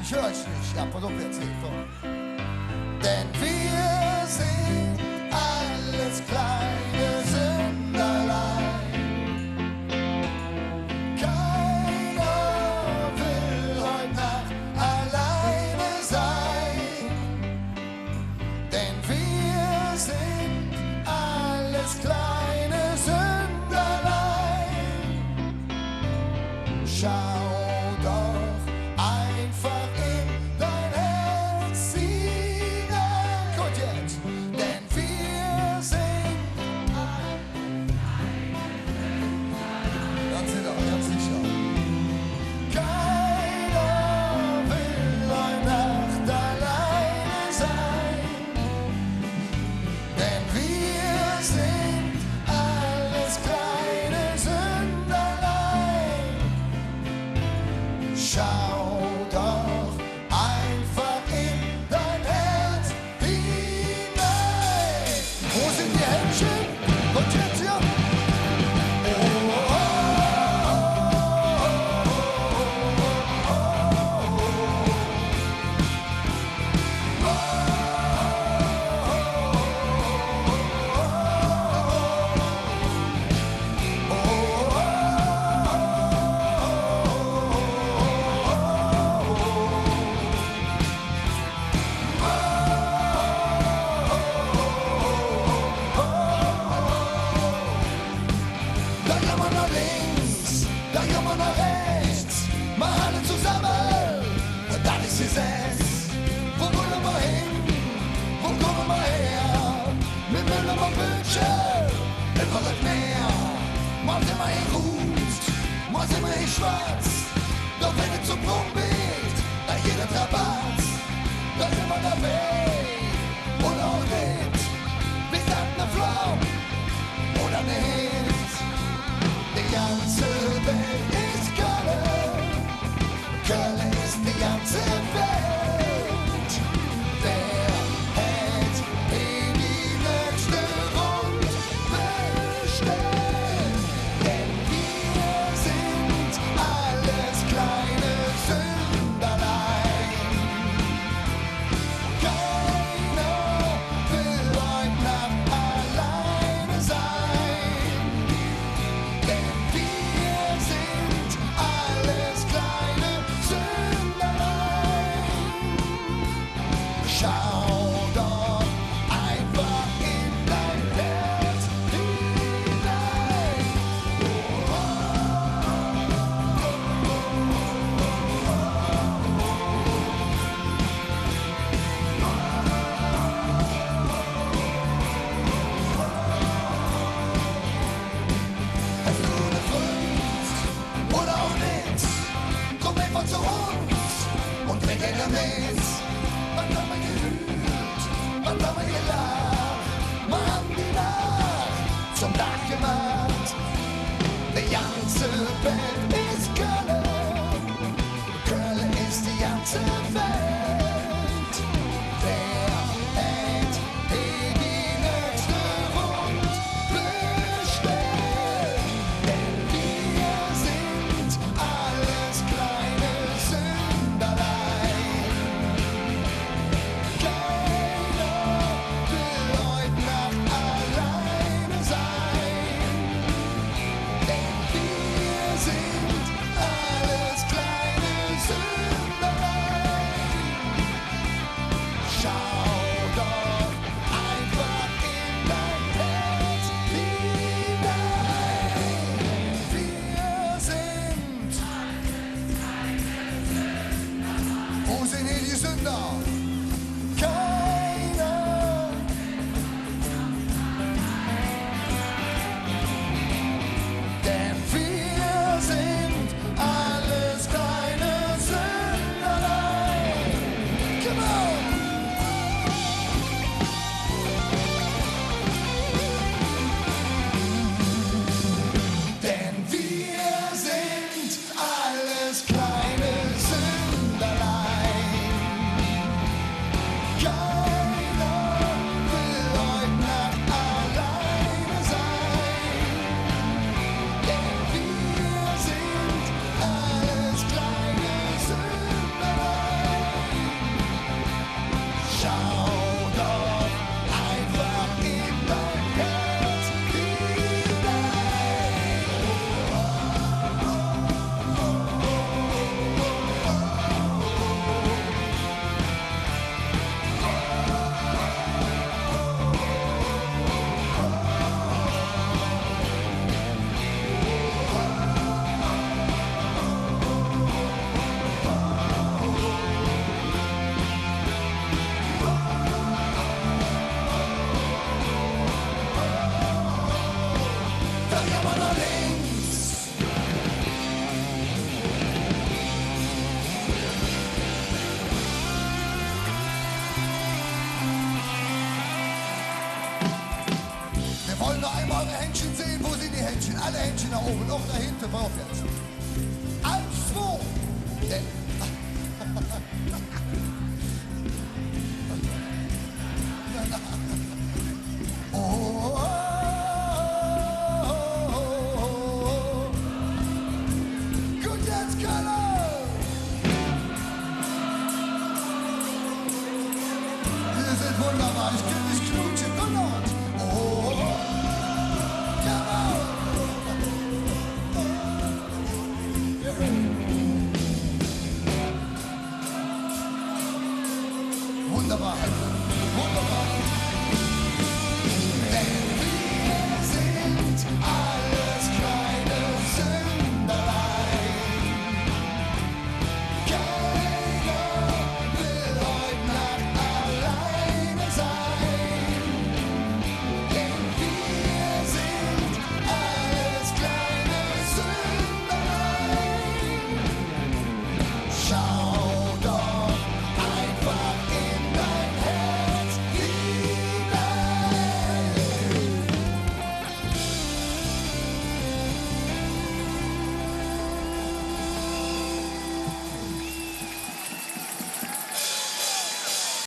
Ich höre euch nicht. Ja, pass auf jetzt. Denn wir sind alles kleine Sünderlein. Keiner will heute Nacht alleine sein. Denn wir sind alles kleine Sünderlein. Schau doch einfach in dein Herz hinein. Gut jetzt, denn wir sind ganz sicher, ganz sicher. Keiner will heute Nacht alleine sein, denn wir sind alles kleine Sünderlein. Schau doch einfach in dein Herz hinein. Wo sind die Händchen? Und jetzt hier. Da kann man nach links, da kann man nach rechts, mal alle zusammen, und dann ist Gesetz. Wo wollen wir hin? Wo kommen wir her? Wir wollen aber Bildschirm, über das Meer. Mal sind wir hier gut, mal sind wir hier schwarz, doch wenn es zum Bruch geht, da jeder Trabat, da sind wir dabei, und auch nicht, wir sind ne Flaum, oder nicht. Die ganze Welt ist Köln, Köln ist die ganze Welt. Wer hält in die nächste Runde bestellt? Denn wir sind alles kleine Sünderlein. Keiner will heute Nacht alleine sein. Denn wir sind alles kleine Sünderlein. Schau doch einfach in dein Herz hinein. Hast du ne Freund oder auch nicht? Komm einfach zu uns und trink eine mit. Was haben wir gehört? Was haben wir gelacht? Wir haben die Nacht zum Tag gemacht. Die ganze Welt ist Köln. Köln ist die ganze Welt. Wer hält in die nächste Runde bestellt? Denn wir sind alles kleine Sünderlein. Keiner will heute Nacht alleine sein. Denn wir sind alles kleine Sünderlein. Schau doch einfach in dein Herz hinein. Wir sind. Wo sind hier die Sünder? Keiner. Denn wir sind alles kleine Sünderlein. Come on! Denn wir sind alles kleine Sünderlein. Händchen nach oben, auch da hinten, vorwärts. 1, 2. Ja. Oh, gut, jetzt Keller! Wir sind wunderbar, ich